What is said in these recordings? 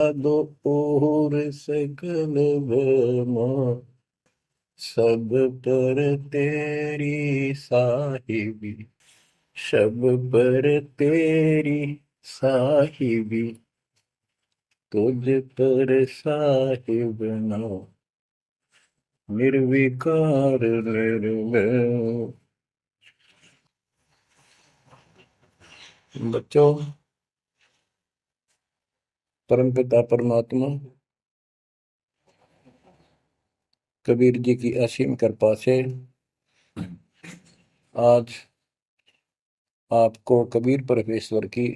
दो और सकल भमा, सब पर तेरी साहिबी, सब पर तेरी साहिबी, तुझ पर साहिब ना निर्विकार निर्भय। बच्चों, परमपिता परमात्मा कबीर जी की असीम कृपा से आज आपको कबीर परमेश्वर की,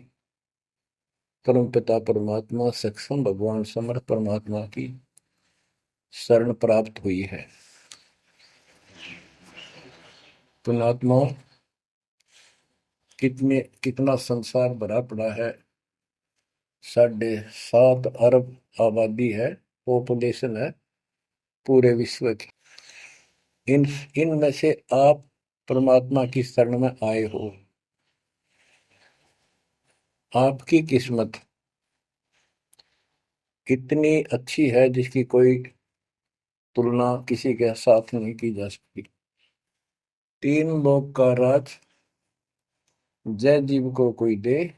परमपिता परमात्मा सक्षम भगवान समर्थ परमात्मा की शरण प्राप्त हुई है। पुण्यात्मा, कितना संसार भरा पड़ा है। 7.5 अरब आबादी है, पॉपुलेशन है पूरे विश्व की। इन इनमें से आप परमात्मा की शरण में आए हो। आपकी किस्मत इतनी अच्छी है जिसकी कोई तुलना किसी के साथ नहीं की जा सकती। तीन लोक का राज जय जीव को कोई दे,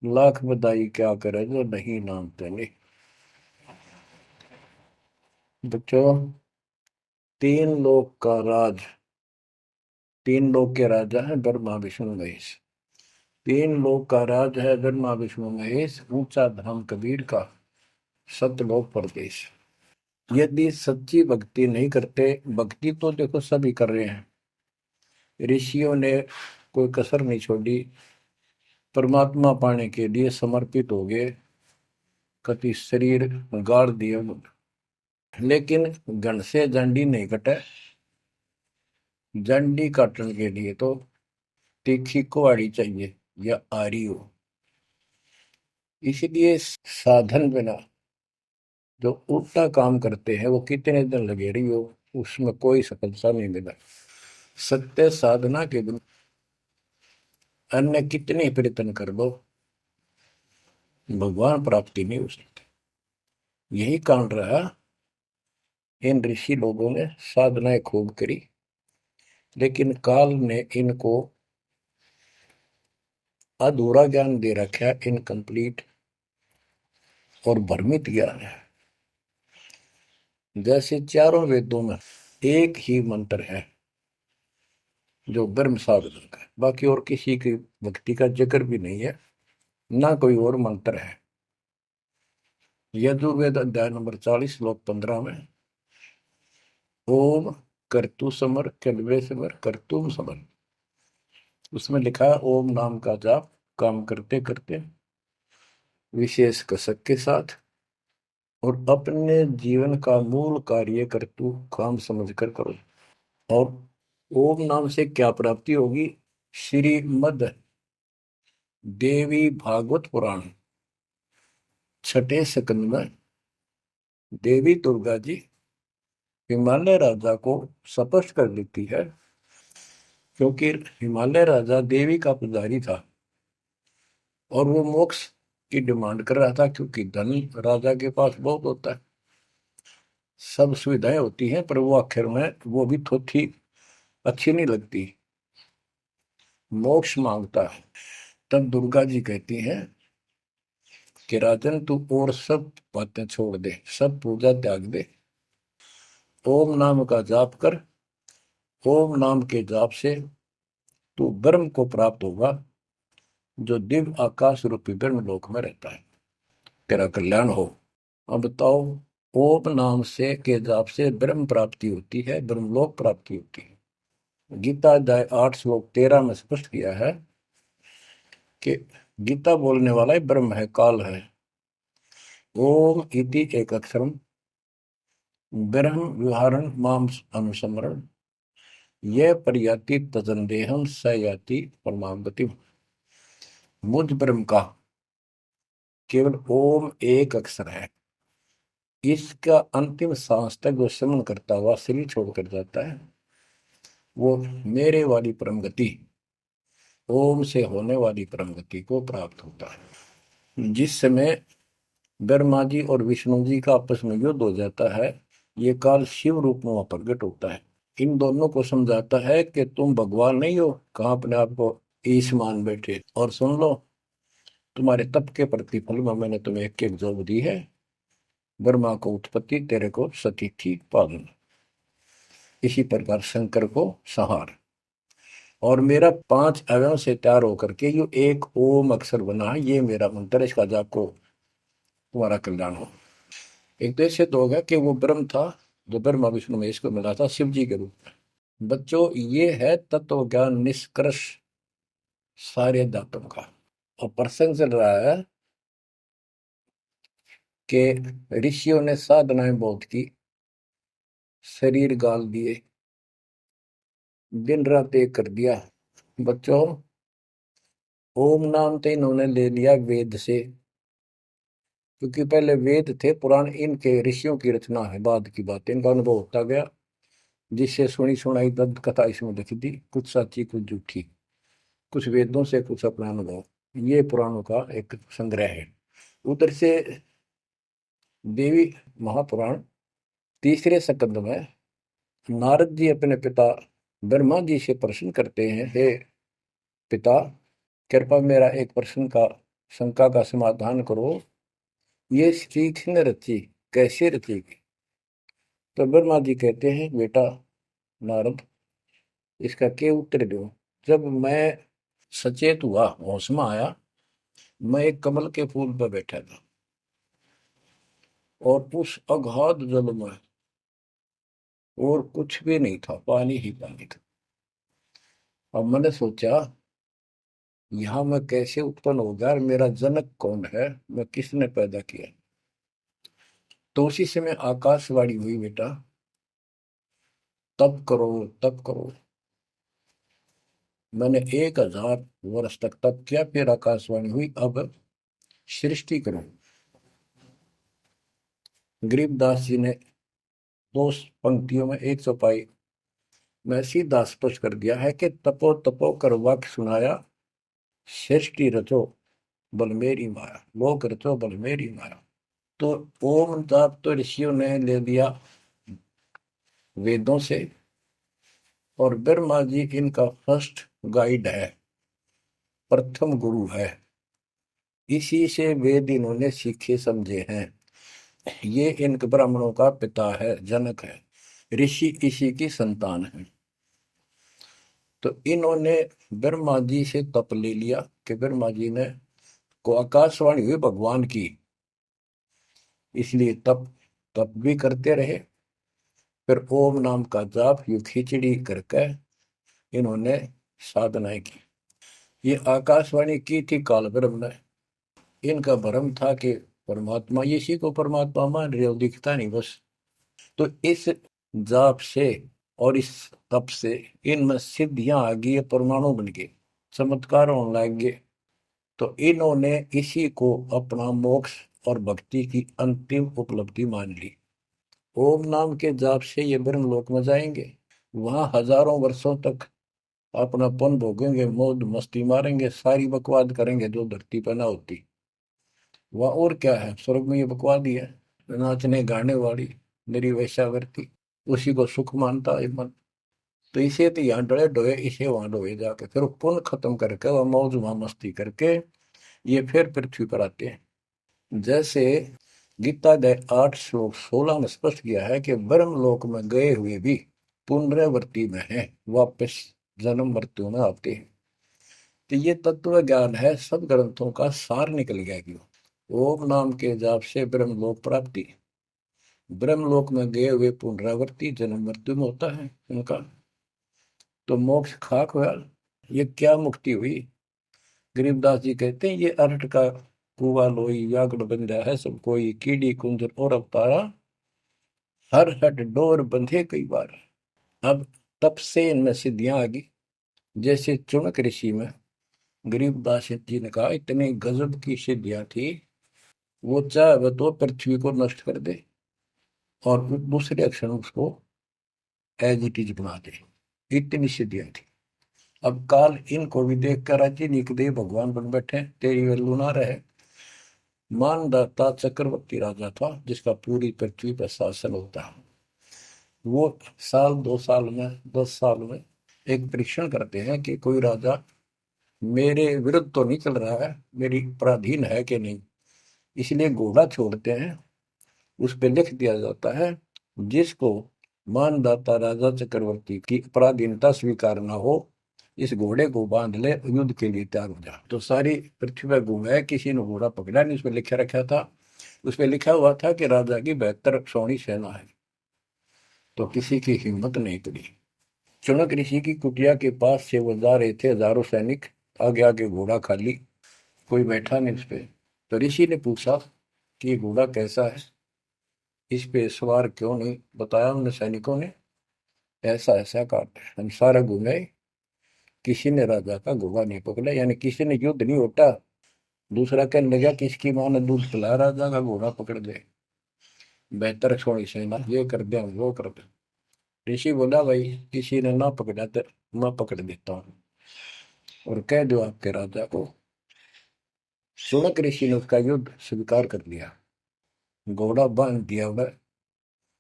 लाख बधाई क्या करे जो नहीं नाम तेने। बच्चों, तीन लोक का राज, तीन लोक के राजा है ब्रह्मा विष्णु महेश। तीन लोक का राज है ब्रह्मा विष्णु महेश, ऊंचा धाम कबीर का, सतलोक परदेश। यदि सच्ची भक्ति नहीं करते, भक्ति तो देखो सभी कर रहे हैं, ऋषियों ने कोई कसर नहीं छोड़ी, परमात्मा पाने के लिए समर्पित हो गए, कति शरीर गाड़ दिए, लेकिन घन से जंडी नहीं कटे। जंडी काटने के लिए तो तीखी कुहाड़ी चाहिए या आरी हो। इसलिए साधन बिना जो उल्टा काम करते हैं वो कितने दिन लगे रही हो, उसमें कोई सफलता नहीं मिला। सत्य साधना के बिना अन्य कितने प्रयत्न कर लो, भगवान प्राप्ति नहीं हो सकती। यही कारण रहा, इन ऋषि लोगों ने साधनाएं खूब करी, लेकिन काल ने इनको अधूरा ज्ञान दे रखा है, इनकम्प्लीट और भ्रमित ज्ञान है। जैसे चारों वेदों में एक ही मंत्र है जो ब्रह्म साधन का है, बाकी और किसी की भक्ति का जिक्र भी नहीं है, ना कोई और मंत्र है। यजुर्वेद अध्याय नंबर 40 श्लोक 15 में ओम कर्तु समर कल्वे समर कर्तुम समर, उसमें लिखा है ओम नाम का जाप काम करते करते विशेष कसक के साथ और अपने जीवन का मूल कार्य कर्तु काम समझकर करो। और ओम नाम से क्या प्राप्ति होगी? श्रीमद देवी भागवत पुराण छठे स्कंद में देवी दुर्गा जी हिमालय राजा को स्पष्ट कर देती है, क्योंकि हिमालय राजा देवी का पुजारी था और वो मोक्ष की डिमांड कर रहा था, क्योंकि धन राजा के पास बहुत होता है, सब सुविधाएं होती हैं, पर वो आखिर में वो भी थोड़ी अच्छी नहीं लगती, मोक्ष मांगता है। तब दुर्गा जी कहती हैं कि राजन तू और सब बातें छोड़ दे, सब पूजा त्याग दे, ओम नाम का जाप कर। ओम नाम के जाप से तू ब्रह्म को प्राप्त होगा, जो दिव्य आकाश रूपी ब्रह्म लोक में रहता है, तेरा कल्याण हो। अब बताओ, ओम नाम से के जाप से ब्रह्म प्राप्ति होती है, ब्रह्मलोक प्राप्ति होती है। गीता अध्याय 8 श्लोक 13 में स्पष्ट किया है कि गीता बोलने वाला ही ब्रह्म है, काल है। ओम इति एक अक्षरम ब्रह्म विहारण माम अनुसमरण, यह प्रयाति तजंदेहम स याति परमाम गति। मुझ ब्रह्म का केवल ओम एक अक्षर है, इसका अंतिम सांस तक जो समन करता हुआ शरीर छोड़कर जाता है, वो मेरे वाली परम गति, ओम से होने वाली परम गति को प्राप्त होता है। जिस समय ब्रह्मा जी और विष्णु जी का आपस में युद्ध हो जाता है। ये काल शिव रूप में वहां प्रकट होता है। इन दोनों को समझाता है कि तुम भगवान नहीं हो, कहाँ अपने आप को ईश मान बैठे। और सुन लो, तुम्हारे तप के प्रतिफल में मैंने तुम्हें एक एक जोग दी है। ब्रह्मा को उत्पत्ति, तेरे को सती थी पालन। इसी प्रकार शंकर को संहार। और मेरा 5 अवयव से तैयार होकर के जो एक ओम अक्षर बना है, ये मेरा मंत्र है। इसका जाप को तुम्हारा कल्याण हो। एक तो ऐसे तो होगा कि वो ब्रह्म था जो ब्रह्मा विष्णु महेश को मिला था शिव जी के रूप में। बच्चों, ये है तत्व ज्ञान निष्कर्ष सारे दातों का। और प्रसंग चल रहा है कि ऋषियों ने साधनाएं बहुत की, शरीर गाल दिए, दिन रात एक कर दिया। बच्चों, ओम नाम तो इन्होंने ले लिया वेद से, क्योंकि पहले वेद थे पुराण, इनके ऋषियों की रचना है, बाद की बात, इनका अनुभव होता गया, जिससे सुनी सुनाई दंत कथा इसमें लिखी थी, कुछ सच्ची कुछ झूठी, कुछ वेदों से कुछ अपना अनुभव। ये पुराणों का एक संग्रह है। उधर से देवी महापुराण तीसरे स्कंद में नारद जी अपने पिता ब्रह्मा जी से प्रश्न करते हैं, हे पिता, कृपा मेरा एक प्रश्न का शंका का समाधान करो। ये सृष्टि किसने रची, कैसे रचेगी? तो ब्रह्मा जी कहते हैं, बेटा नारद, इसका क्या उत्तर दो। जब मैं सचेत हुआ, होश में आया, मैं एक कमल के फूल पर बैठा था और उस अगाध जल में और कुछ भी नहीं था, पानी ही पानी था। अब मैंने सोचा, यहाँ मैं कैसे उत्पन्न हो गया, मेरा जनक कौन है, मैं किसने पैदा किया? तो उसी समय आकाशवाणी हुई, बेटा तप करो, तप करो। मैंने 1000 वर्ष तक तप किया, फिर आकाशवाणी हुई, अब सृष्टि करो। गरीबदास जी ने 2 पंक्तियों में एक चौपाई में सीधा स्पष्ट कर दिया है कि तपो तपो कर वाक्य सुनाया, सृष्टि रचो बल मेरी माया, लोक रचो बल मेरी माया। तो ओम जाप तो ऋषियों ने ले लिया वेदों से, और ब्रह्मा जी इनका फर्स्ट गाइड है, प्रथम गुरु है। इसी से वेद इन्होंने सीखे समझे हैं। ये इन ब्राह्मणों का पिता है, जनक है, ऋषि इसी की संतान है। तो इन्होंने ब्रह्मा जी से तप ले लिया कि ब्रह्मा जी ने को आकाशवाणी हुई भगवान की, इसलिए तप तप भी करते रहे। फिर ओम नाम का जाप यू खिचड़ी करके इन्होंने साधनाएं की। ये आकाशवाणी की थी काल ब्रह्म ने। इनका भ्रम था कि परमात्मा, इसी को परमात्मा मान रहे हो, दिखता नहीं बस। तो इस जाप से और इस तप से इनमें सिद्धियां आ गई, परमाणु बन गए, चमत्कार होने लग गए। तो इन्होंने इसी को अपना मोक्ष और भक्ति की अंतिम उपलब्धि मान ली। ओम नाम के जाप से ये ब्रह्म लोक में जाएंगे, वहां हजारों वर्षों तक अपनापन भोगेंगे, मौज मस्ती मारेंगे, सारी बकवाद करेंगे जो धरती पर ना होती। वह और क्या है, स्वर्ग में ये बकवाद ही है, नाचने गाने वाली मेरी वैश्यावृत्ति, उसी को सुख मानता है मन। तो इसे तो यहाँ डोए डोए, इसे वहां डोए जाके, फिर पुण्य खत्म करके वह मौज वहां मस्ती करके ये फिर पृथ्वी पर आते हैं। जैसे गीता अध्याय 8 श्लोक 16 में स्पष्ट किया है कि ब्रह्म लोक में गए हुए भी पुनरावृत्ति में है, वापस जन्म मृत्यु में आते हैं। तो ये तत्व ज्ञान है, सब ग्रंथों का सार निकल गया क्यों। ओम नाम के जाप से ब्रह्मलोक प्राप्ति, ब्रह्मलोक में गए हुए पुनरावृत्ति जन्म मृत्यु में होता है उनका। तो मोक्ष खाक हुआ, ये क्या मुक्ति हुई? गरीबदास जी कहते हैं, ये अरट का कुआ लोई व्याकुल बंधा है सब कोई, कीड़ी कुंजर और अवतारा, हर हट डोर बंधे कई बार। अब तब से इनमें सिद्धियां आ गई। जैसे चुनक ऋषि में गरीबदास जी ने कहा, इतनी गजब की सिद्धियां थी, वो चाहे तो पृथ्वी को नष्ट कर दे और दूसरे अक्षर उसको एज इट इज बना दे, इतनी सिद्धियां थी। अब काल इनको भी देख कर राज्य निक दे, भगवान बन बैठे, तेरी वैल्यू ना रहे। मानदाता चक्रवर्ती राजा था जिसका पूरी पृथ्वी पर शासन होता है। वो साल 2 साल में 10 साल में एक परीक्षण करते हैं कि कोई राजा मेरे विरुद्ध तो नहीं चल रहा है, मेरी पराधीन है कि नहीं। इसलिए घोड़ा छोड़ते हैं, उस पे लिख दिया जाता है जिसको मानदाता राजा चक्रवर्ती की पराधीनता स्वीकार न हो, इस घोड़े को बांध ले, युद्ध के लिए तैयार हो जा। तो सारी पृथ्वी पर घूमे, किसी ने घोड़ा पकड़ा नहीं। उस पर लिखा रखा था, उस पर लिखा हुआ था कि राजा की 72 सौणी सेना है। तो किसी की हिम्मत नहीं पड़ी। चुनक ऋषि की कुटिया के पास से वो जा रहे थे, हजारों सैनिक, आगे आगे घोड़ा खाली, कोई बैठा नहीं उस पे। तो ऋषि ने पूछा कि ये घोड़ा कैसा है, इस पे सवार क्यों नहीं। बताया उन सैनिकों ने, ऐसा ऐसा काट हम सारा घूमे, किसी ने राजा का घोड़ा नहीं पकड़ा, यानी किसी ने युद्ध नहीं होता। दूसरा कहने लगा किसकी माँ ने दूध पिलाया, राजा का घोड़ा पकड़ दे, बेहतर छोड़ी सेना, ये कर दे वो कर दे। ऋषि बोला भाई किसी ने ना पकड़ा तो मैं पकड़ देता हूँ, और कह दो आपके राजा को। शुनक ऋषि ने उसका युद्ध स्वीकार कर लिया, घोड़ा बांध दिया उधर,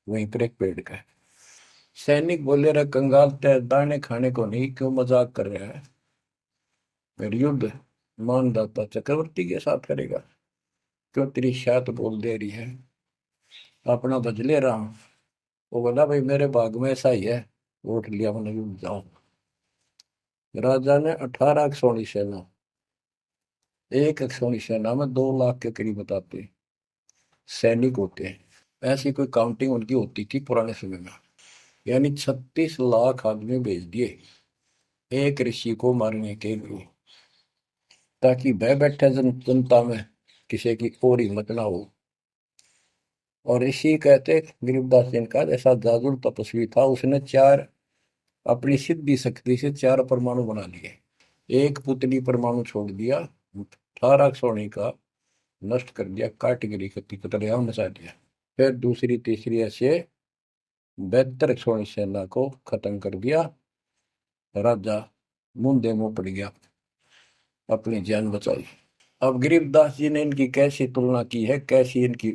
वहीं पर एक पेड़ का। सैनिक बोले रहे कंगाल तय दाने खाने को नहीं, क्यों मजाक कर रहा है, फिर युद्ध मानदाता चक्रवर्ती के साथ करेगा, क्यों तेरी शायद बोल दे रही है, अपना बदले राम। वो बोला भाई मेरे भाग में ऐसा ही है, वोट लिया मैंने, युद्ध जाओ। राजा ने 18 अक्षौणी सेना, एक अक्षौणी सेना में 2 लाख के करीब बताते सैनिक होते हैं, ऐसी कोई काउंटिंग उनकी होती थी पुराने समय में। यानी 36 लाख आदमी भेज दिए एक ऋषि को मारने के लिए, ताकि भय बैठे जनता में किसी की और हिम्मत ना हो। और ऋषि कहते गरीबदास जी का ऐसा जादू तपस्वी था, उसने चार अपनी सिद्धि शक्ति से 4 परमाणु बना लिए, एक पुतली परमाणु छोड़ दिया, 18 सोने का नष्ट कर दिया, कैटेगरी की तरह नचा दिया। फिर दूसरी तीसरी ऐसे 72 सोनी सेना को खत्म कर दिया। राजा मुंदे मुंह पड़ गया, अपनी जान बचाई। अब गरीबदास जी ने इनकी कैसी तुलना की है, कैसी इनकी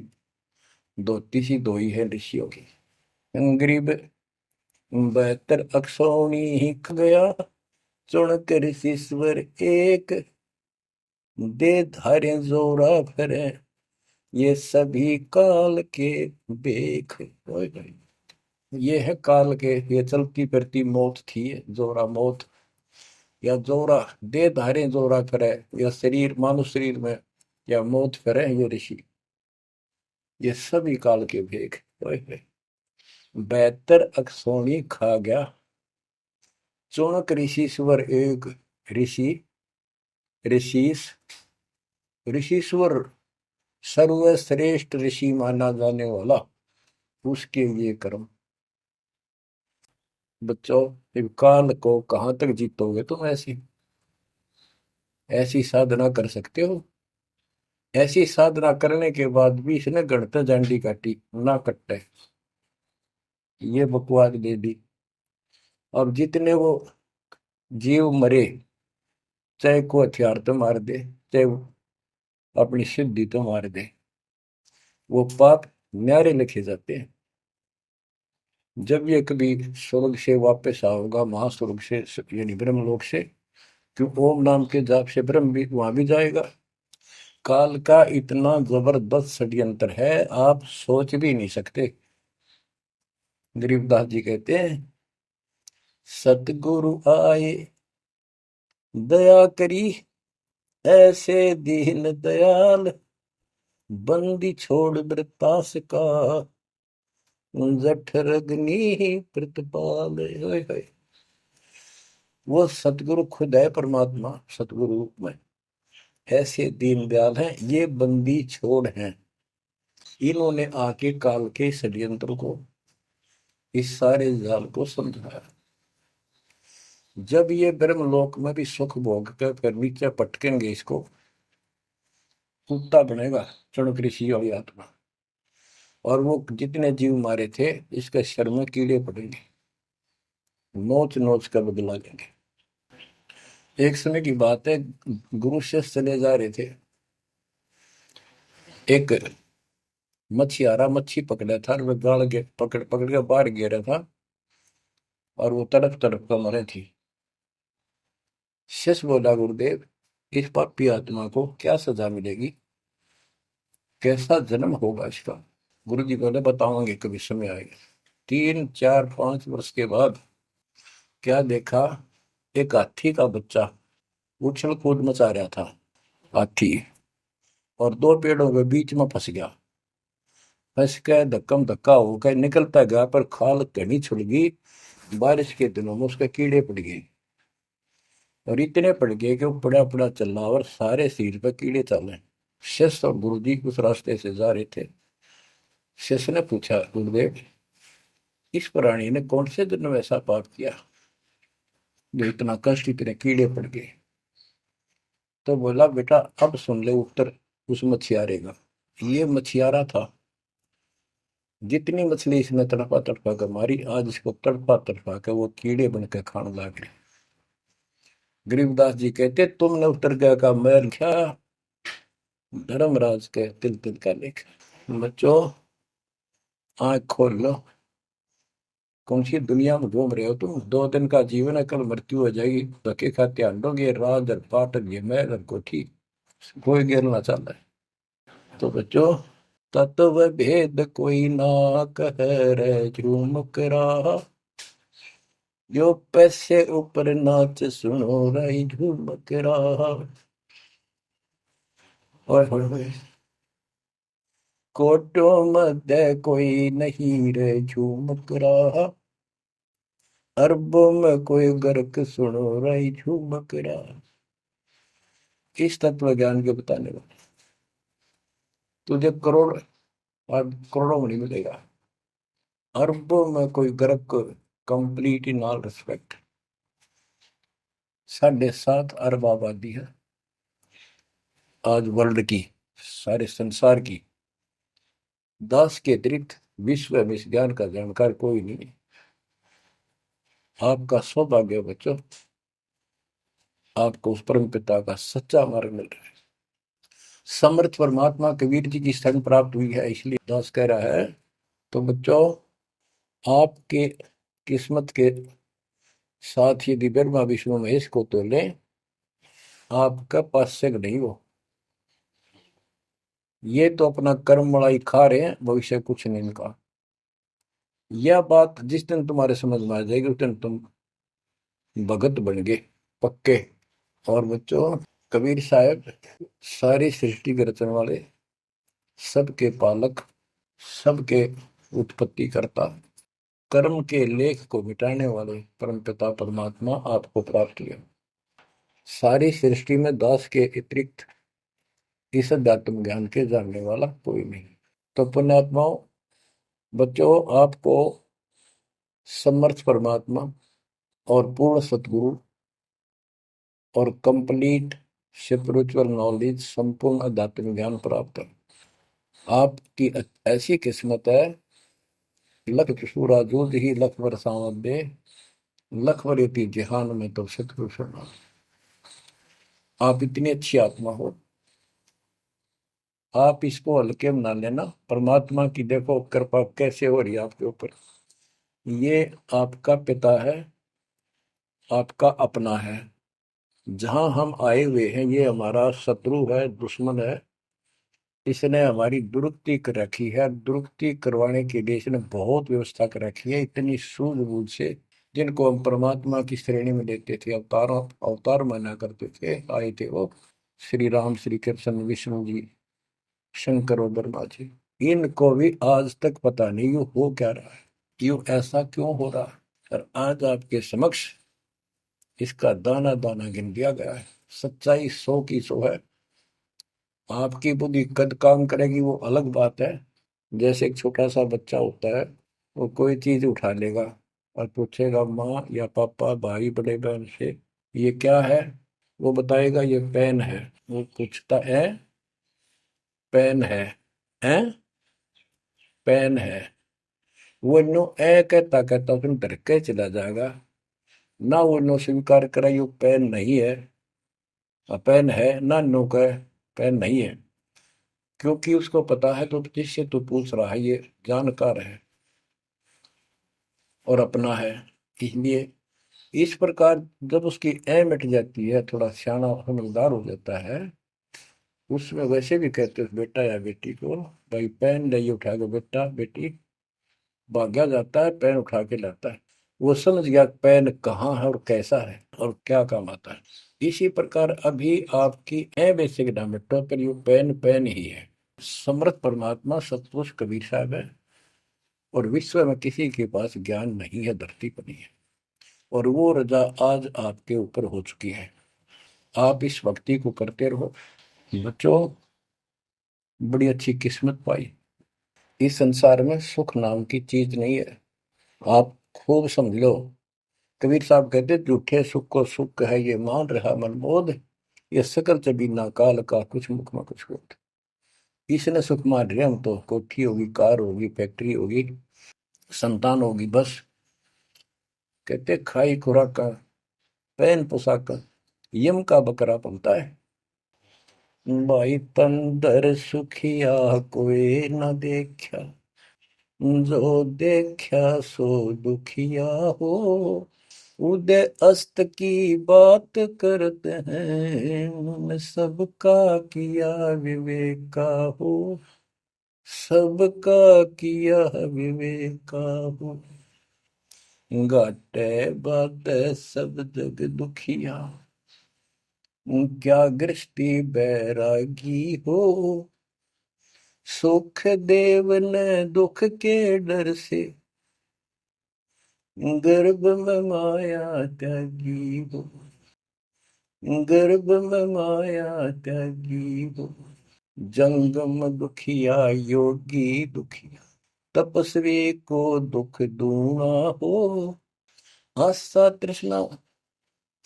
दोती सी दोई है ऋषियों की। गरीब 72 अक्षौणी ही ख गया, चुणक ऋषिश्वर एक, दे धारे जोरा फिरे, ये सभी काल के बेख। ये है काल के, ये चलती फिरती मौत थी, जोरा मौत, या जोरा दे धारे जोरा फिरे, या शरीर मानव शरीर में या मौत फिरे, ये ऋषि, ये सभी काल के भेख। 72 अक्षौणी खा गया, चौणक ऋषि स्वर एक, ऋषि ऋषिस ऋषिश्वर सर्वश्रेष्ठ ऋषि माना जाने वाला, उसके ये कर्म। बच्चों काल को कहां तक जीतोगे तुम, ऐसी ऐसी साधना कर सकते हो। ऐसी साधना करने के बाद भी इसने गणतंत्र झंडी काटी ना कट्टे, ये बकवास दे दी। अब जितने वो जीव मरे, चाहे को हथियार तो मार दे, चाहे अपनी सिद्धि तो मार दे, वो पाप न्यारे लिखे जाते हैं। जब ये कभी स्वर्ग से वापस आओगा, महास्वर्ग से यानी ब्रह्मलोक से, क्यों ओम नाम के जाप से ब्रह्म भी वहां भी जाएगा। काल का इतना जबरदस्त षड्यंत्र है, आप सोच भी नहीं सकते। गरीबदास जी कहते हैं सतगुरु आए दया करी, ऐसे दीन दयाल, बंदी छोड़ वृतास का, जठर अग्नि प्रतिपाल। वो सतगुरु खुद है, परमात्मा सतगुरु रूप में, ऐसे दीन दयाल हैं, ये बंदी छोड़ हैं। इन्होंने आके काल के षड्यंत्र को, इस सारे जाल को समझाया। जब ये ब्रह्मलोक में भी सुख भोग कर फिर नीचे पटकेंगे, इसको कुत्ता बनेगा चणक ऋषि वाली आत्मा, और वो जितने जीव मारे थे इसके शर में कीड़े पड़ेंगे, नोच नोच कर बदला लेंगे। एक समय की बात है, गुरु शिष्य चले जा रहे थे, एक मछियारा मच्छी पकड़ा था और वह गाड़ के पकड़ पकड़ के बाहर गिरा था और वो तड़प तड़प कर मरे थी। शिष्य बोला, गुरुदेव इस पापी आत्मा को क्या सजा मिलेगी, कैसा जन्म होगा इसका। गुरु जी बोले, बताओगे कभी समय आएगा। 3 4 5 वर्ष के बाद क्या देखा, एक हाथी का बच्चा उछल कूद मचा रहा था। हाथी और दो पेड़ों के बीच में फंस गया। फंस के धक्कम धक्का होकर निकलता गया, पर खाल घनी छुड़ गई। बारिश के दिनों में उसके कीड़े पड़ गए और इतने पड़ गए कि वो पड़ा पड़ा चल रहा और सारे सिर पे कीड़े चले। शिष्य और गुरु जी उस रास्ते से जा रहे थे। शिष्य ने पूछा, गुरुदेव इस प्राणी ने कौन से दिन में ऐसा पाप किया जो इतना कष्ट, इतने कीड़े पड़ गए। तो बोला, बेटा अब सुन ले उत्तर उस मछियारे का। ये मछियारा था, जितनी मछली इसने तड़पा तड़पा कर मारी, आज इसको तड़पा तड़पा कर वो कीड़े बनकर खाने लगे। गरीबदास जी कहते, तुमने उत्तर गया का मैल क्या, धर्मराज के तिल तिल का लेख। बच्चों आंख खोल लो, कौन सी दुनिया में घूम रहे हो तुम। 2 दिन का जीवन है, कल मृत्यु हो जाएगी। धक्के खाते आंडोगे, राज और पाट और ये महल और कोठी, कोई गिरना चाहता है। तो बच्चों, तत्व भेद कोई ना कह रे झूमक रहा, जो पैसे ऊपर नाच सुनो रही झूमक रहा। और कोटो मध्य कोई नहीं रे झूमक रहा, अरबों में कोई गर्क सुनो रही झूमक रहा। इस तत्व ज्ञान के बताने वाले तुझे करोड़ और करोड़ों में नहीं मिलेगा, अरबों में कोई गर्क। Complete in all respect. 7.5 अरब आबादी है आज वर्ल्ड की, सारे संसार की। 10 के अतिरिक्त विश्व में इस ज्ञान का जानकार कोई नहीं है। आपका सौभाग्य बच्चों, आपको उस परम पिता का सच्चा मार्ग मिल रहा है। समर्थ परमात्मा कबीर जी की शरण प्राप्त हुई है, इसलिए दास कह रहा है। तो बच्चों, आपके किस्मत के साथ यदि ब्रह्मा विष्णु महेश को तो ले, आपका पास से नहीं हो। ये तो अपना कर्म मलाई खा रहे हैं, भविष्य कुछ नहीं इनका। यह बात जिस दिन तुम्हारे समझ में आ जाएगी, उस दिन तुम भगत बन गए पक्के। और बच्चों, कबीर साहब सारी सृष्टि के रचने वाले, सबके पालक, सबके उत्पत्ति करता, कर्म के लेख को मिटाने वाले परमपिता परमात्मा आपको प्राप्त किया। सारी सृष्टि में दास के अतिरिक्त इस अध्यात्म ज्ञान के जानने वाला कोई नहीं। तो पुण्यात्माओं, बच्चों, आपको समर्थ परमात्मा और पूर्ण सतगुरु और कंप्लीट स्पिरिचुअल नॉलेज, संपूर्ण अध्यात्मिक ज्ञान प्राप्त है। आपकी ऐसी किस्मत है, लख चुसूरा जूझ ही लख बरसावत दे, लख वरेती जहान में तो सतगुरु शरणा। आप इतनी अच्छी आत्मा हो, आप इसको हल्के में ना लेना। परमात्मा की देखो कृपा कैसे हो रही है आपके ऊपर। ये आपका पिता है, आपका अपना है। जहां हम आए हुए हैं, ये हमारा शत्रु है, दुश्मन है। इसने हमारी दुरुक्ति कर रखी है। दुरुक्ति करवाने के लिए इसने बहुत व्यवस्था कर रखी है, इतनी सूझबूझ से। जिनको हम परमात्मा की श्रेणी में लेते थे, अवतारों अवतार माना करते थे, आए थे वो श्री राम, श्री कृष्ण, विष्णु जी, शंकर और ब्रह्मा जी। इनको भी आज तक पता नहीं ये हो क्या रहा है, क्यों ऐसा क्यों हो रहा है। और आज आपके समक्ष इसका दाना दाना गिन दिया गया है। सच्चाई 100 की 100 है। आपकी बुद्धि कद काम करेगी वो अलग बात है। जैसे एक छोटा सा बच्चा होता है, वो कोई चीज उठा लेगा और पूछेगा माँ या पापा, भाई, बड़े बहन से, ये क्या है। वो बताएगा ये पेन है। वो पूछता है, पेन है पेन है। वो नो ए कहता कहता फिर डर के चला जाएगा। ना वो नो स्वीकार करे ये पेन नहीं है, पेन है, ना नो कहे पेन नहीं है। क्योंकि उसको पता है तो जिससे तू पूछ रहा है ये जानकार है और अपना है, इसलिए इस प्रकार जब उसकी ऐ मिट जाती है, थोड़ा सियाना समझदार हो जाता है, उसमें वैसे भी कहते हैं बेटा या बेटी को, भाई पेन नहीं उठा के बेटा बेटी, भाग्या जाता है पेन उठा के लाता है। वो समझ गया पेन कहाँ है और कैसा है और क्या काम आता है। इसी प्रकार अभी आपकी ए बेसिक ना मिटो पर ये पेन पेन ही है। समर्थ परमात्मा सतपुरुष कबीर साहब है और विश्व में किसी के पास ज्ञान नहीं है, धरती पर नहीं है, और वो रजा आज आपके ऊपर हो चुकी है। आप इस भक्ति को करते रहो बच्चों, बड़ी अच्छी किस्मत पाई। इस संसार में सुख नाम की चीज नहीं है, आप खूब समझ लो। कबीर साहब कहते झूठे सुख को सुख है ये मान रहा मनमोद, ये सकल चबीना काल का कुछ मुख में कुछ होता। इसने सुख मान रहे हम तो, कोठी होगी, कार होगी, फैक्ट्री होगी, संतान होगी, बस। कहते खाई खुराक का, पहन पोशाक का, यम का बकरा पलता है। भाई तंदर सुखिया कोई न देखा, जो देखा सो दुखिया हो। उदय अस्त की बात करते हैं, उन्होंने सबका किया विवेका हो, सबका किया विवेका हो। घाटे बात सब जग दुखिया, क्या गृष्टि बैरागी हो। सुख देव ने दुख के डर से, गर्भ में माया त्यागी हो, गर्भ में माया त्यागी हो। जंगम दुखिया योगी दुखिया, तपस्वी को दुख दूना हो। आशा तृष्णा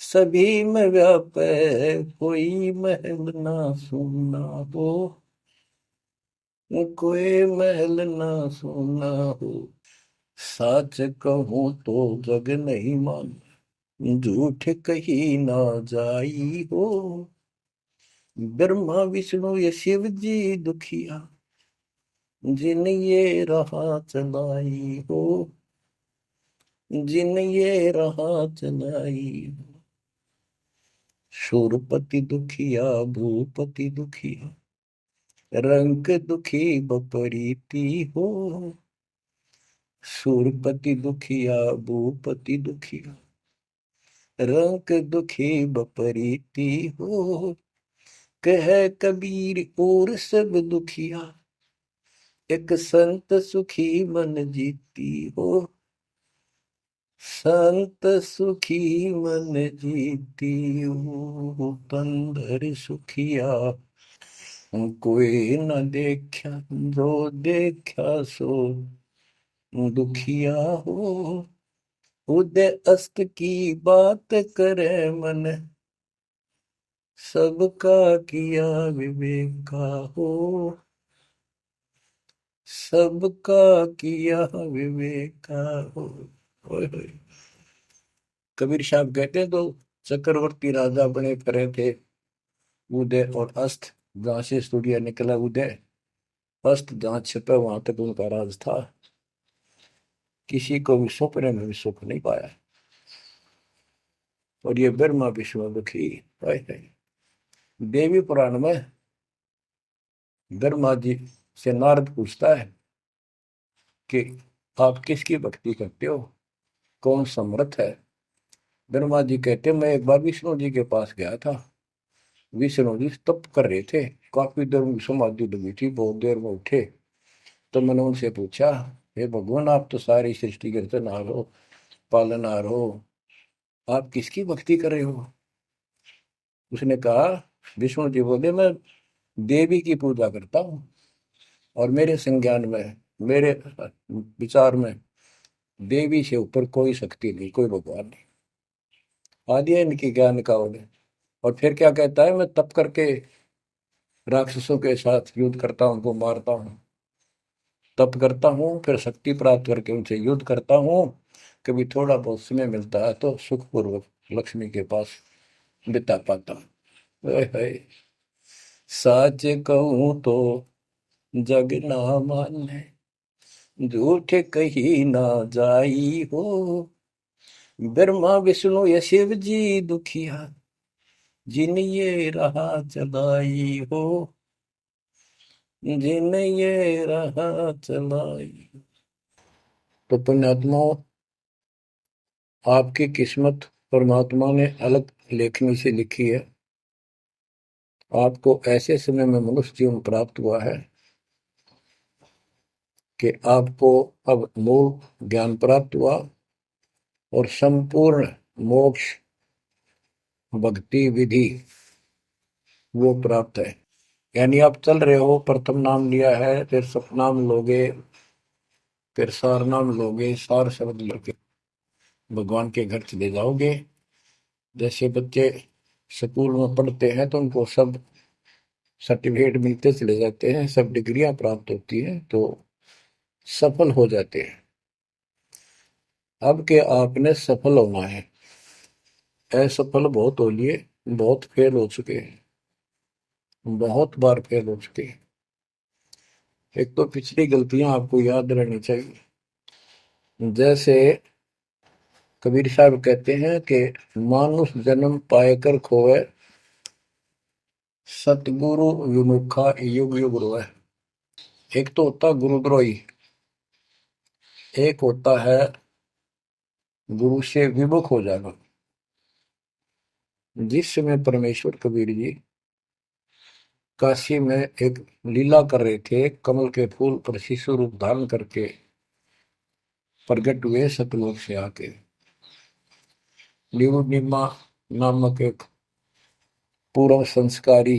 सभी में व्यापे, कोई महल ना सुनना हो, कोई महल ना सुनना हो। सच कहूं तो जग नहीं मान, झूठ कही ना जाई हो। ब्रह्मा विष्णु ये शिव जी दुखिया, जिन ये राह चलाई हो, जिन ये राह चलाई हो। शूरपति दुखिया भूपति दुखिया, रंग दुखी बपरीति हो। शूरपति दुखिया भूपति दुखिया, रंग दुखी बपरीति हो। कह कबीर और सब दुखिया, एक संत सुखी मन जीती हो। संत सुखी मन जीती हो, तंदर सुखिया कोई न देखा, जो देखा सो दुखिया हो। उदय अस्त की बात करे मन, सबका किया विवेका हो, सबका किया विवेका हो। ओए होए। कबीर साहब कहते हैं तो चक्रवर्ती राजा बने करे थे, उदय और अस्त, जहां से सूर्य निकला उदय, अस्त जहां छिपा वहां तक उनका राज था। किसी को भी सपने में भी सुख नहीं पाया। और ये ब्रह्मा विष्णु दुखी। देवी पुराण में ब्रह्मा जी से नारद पूछता है कि आप किसकी भक्ति करते हो, कौन समर्थ है। ब्रह्मा जी कहते मैं एक बार विष्णु जी के पास गया था, विष्णु जी तप कर रहे थे, काफी देर में समाधि लगी थी, बहुत देर में उठे। तो मैंने उनसे पूछा, हे भगवान आप तो सारी सृष्टि के रचनहार हो, पालनहार हो, आप किसकी भक्ति कर रहे हो। उसने कहा, विष्णु जी बोले मैं देवी की पूजा करता हूँ, और मेरे संज्ञान में, मेरे विचार में देवी से ऊपर कोई शक्ति नहीं, कोई भगवान नहीं। आदि है इनकी ज्ञान का उन्हें। और फिर क्या कहता है, मैं तप करके राक्षसों के साथ युद्ध करता हूँ, उनको मारता हूँ, तप करता हूँ, फिर शक्ति प्राप्त करके उनसे युद्ध करता हूँ। कभी थोड़ा बहुत समय मिलता है तो सुखपूर्वक लक्ष्मी के पास बिता पाता हूँ। हाय हाय। सच कहूँ तो जग ना माने, झूठ कही ना जाई हो। ब्रह्मा विष्णु या शिव जी दुखिया, जिन ये राह चलाई हो, जिन ये राह चलाई। तो पुण्यात्माओं, आपकी किस्मत परमात्मा ने अलग लेखनी से लिखी है। आपको ऐसे समय में मनुष्य जीवन प्राप्त हुआ है कि आपको अब मूल ज्ञान प्राप्त हुआ और संपूर्ण मोक्ष भक्ति विधि वो प्राप्त है। यानी आप चल रहे हो, प्रथम नाम लिया है, फिर सतनाम लोगे, फिर सार नाम लोगे, सार शब्द लोगे, भगवान के घर चले जाओगे। जैसे बच्चे स्कूल में पढ़ते हैं तो उनको सब सर्टिफिकेट मिलते चले जाते हैं, सब डिग्रियां प्राप्त होती हैं, तो सफल हो जाते हैं। अब के आपने सफल होना है। असफल बहुत हो लिए, बहुत फेल हो चुके हैं, बहुत बार फेल हो चुके हैं। एक तो पिछली गलतियां आपको याद रहनी चाहिए। जैसे कबीर साहब कहते हैं कि मानुष जन्म पाएकर खोए, सतगुरु विमुखा युग युग रोए। एक तो होता गुरुद्रोही, एक होता है गुरु से विमुख हो जाना। जिस समय परमेश्वर कबीर जी काशी में एक लीला कर रहे थे, कमल के फूल पर शिशु रूप धारण करके प्रकट हुए सतलोक से आके। निमा नामक एक पूर्व संस्कारी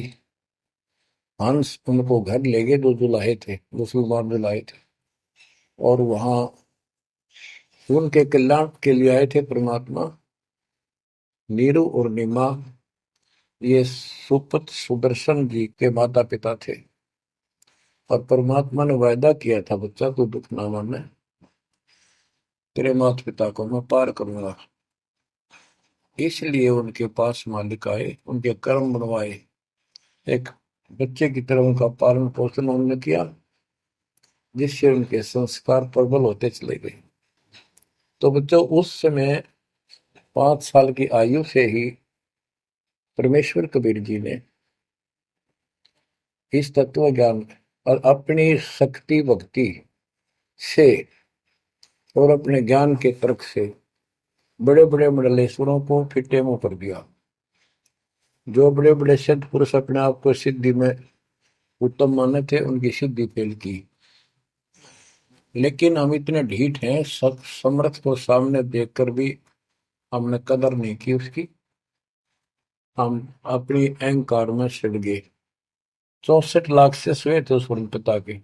हंस उनको घर ले गए, दो जुलाहे थे, मुसलमान जुलाहे थे, और वहां उनके कल्याण के लिए आए थे परमात्मा। नीरू और निमा ये सुपत सुदर्शन जी के माता पिता थे, और परमात्मा ने वायदा किया था, बच्चा तू दुख ना माने, तेरे माता पिता को मैं पार करूंगा। इसलिए उनके पास मालिक आए, उनके कर्म बनवाए, एक बच्चे की तरह उनका पालन पोषण उन्होंने किया, जिससे उनके संस्कार प्रबल होते चले गए। तो बच्चों, उस समय 5 साल की आयु से ही परमेश्वर कबीर जी ने इस तत्व ज्ञान और अपनी शक्ति भक्ति से और अपने ज्ञान के तर्क से बड़े बड़े मंडलेश्वरों को फिटे मुंह कर दिया। जो बड़े बड़े सिद्ध पुरुष अपने आप को सिद्धि में उत्तम माने थे, उनकी सिद्धि फेल की। लेकिन हम इतने ढीठ हैं, सब समर्थ को सामने देखकर भी हमने कदर नहीं की उसकी। हम अपनी अहंकार में सड़ गए। 64 लाख से स्वे थे उस पिता के,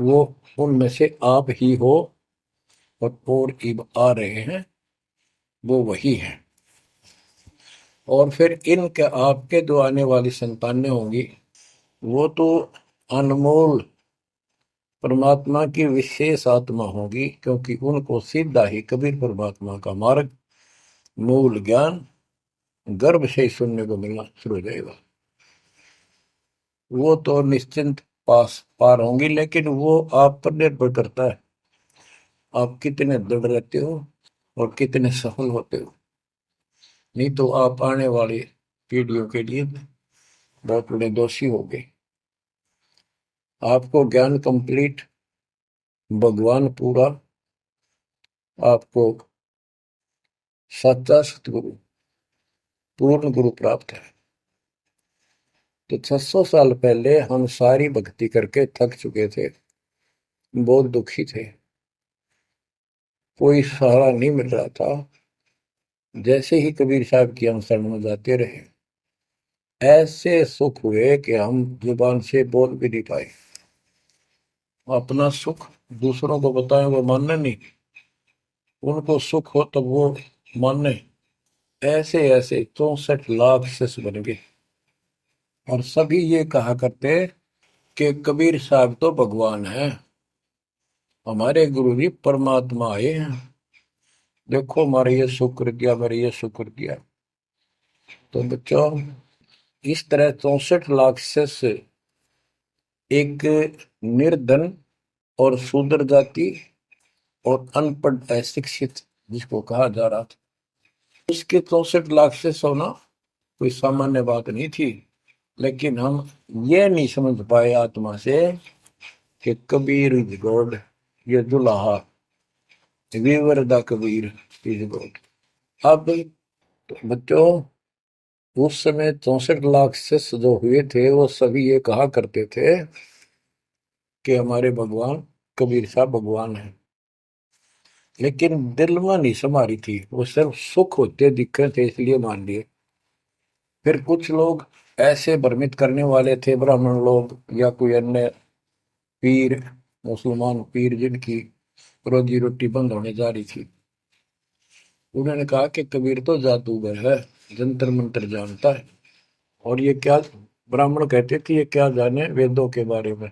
वो उनमें से आप ही हो, और इब आ रहे हैं, वो वही है। और फिर इनके आपके जो आने वाली संतानें होंगी, वो तो अनमोल परमात्मा की विशेष आत्मा होगी, क्योंकि उनको सीधा ही कबीर परमात्मा का मार्ग, मूल ज्ञान गर्भ से ही सुनने को मिलना शुरू हो जाएगा। वो तो निश्चिंत पास पार होंगी, लेकिन वो आप पर निर्भर करता है, आप कितने दृढ़ रहते हो और कितने सफल होते हो। नहीं तो आप आने वाली पीढ़ियों के लिए बहुत बड़े दोषी हो गए। आपको ज्ञान कंप्लीट, भगवान पूरा, आपको सच्चा सतगुरु पूर्ण गुरु प्राप्त है। तो 600 साल पहले हम सारी भक्ति करके थक चुके थे, बहुत दुखी थे, कोई सहारा नहीं मिल रहा था। जैसे ही कबीर साहब की हम शरण में जाते रहे, ऐसे सुख हुए कि हम जुबान से बोल भी नहीं पाए। अपना सुख दूसरों को बताएं, वो मानने नहीं, उनको सुख हो तब वो मानने। ऐसे ऐसे 64 लाख शिष्य बन गए, और सभी ये कहा करते कि कबीर साहब तो भगवान है, हमारे गुरु जी परमात्मा आए हैं, देखो हमारे ये शुक्र किया, मेरे ये शुक्र किया। तो बच्चों, इस तरह 64 लाख शिष्य एक निर्धन और शूद्र जाति और अनपढ़ अशिक्षित जिसको कहा जा रहा था, उसके 64 लाख से सोना कोई सामान्य बात नहीं थी। लेकिन हम ये नहीं समझ पाए आत्मा से कि कबीर इज गॉड, ये दुल्हा weaver the Kabir is God. अब बच्चों, उस समय 64 लाख शिष्य जो हुए थे वो सभी ये कहा करते थे कि हमारे भगवान कबीर साहब भगवान है, लेकिन दिल में नहीं समा रही थी, वो सिर्फ सुख होते दिखे थे इसलिए मान लिए। फिर कुछ लोग ऐसे भ्रमित करने वाले थे, ब्राह्मण लोग या कोई अन्य पीर, मुसलमान पीर जिनकी रोजी रोटी बंद होने जा रही थी, उन्होंने कहा कि कबीर तो जादूगर है, जंतर मंत्र जानता है, और ये क्या, ब्राह्मण कहते थे ये क्या जाने वेदों के बारे में,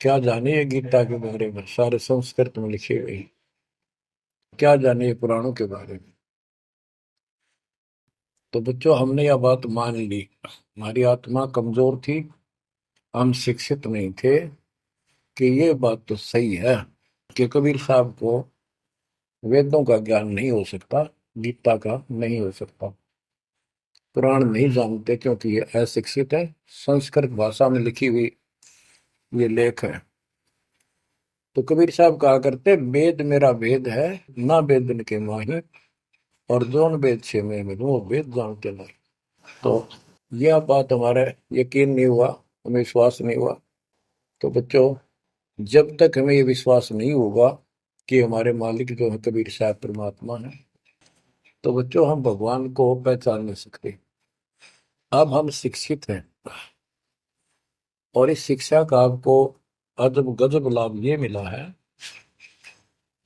क्या जाने ये गीता के बारे में, सारे संस्कृत में लिखे हुए, क्या जाने ये पुराणों के बारे में। तो बच्चों, हमने यह बात मान ली, हमारी आत्मा कमजोर थी, हम शिक्षित नहीं थे कि ये बात तो सही है कि कबीर साहब को वेदों का ज्ञान नहीं हो सकता, गीता का नहीं हो सकता, पुराण नहीं जानते क्योंकि ये अशिक्षित है, संस्कृत भाषा में लिखी हुई ये लेख है। तो कबीर साहब कहा करते, वेद मेरा वेद है, ना वेदन के माही, और जोन वेद से मैं मिलूं वो वेद जानते नहीं। तो यह बात हमारा यकीन नहीं हुआ, हमें विश्वास नहीं हुआ। तो बच्चों, जब तक हमें ये विश्वास नहीं होगा कि हमारे मालिक जो है कबीर साहब परमात्मा है, तो बच्चों हम भगवान को पहचान नहीं सकते। अब हम शिक्षित हैं और इस शिक्षा का आपको अजब गजब लाभ ये मिला है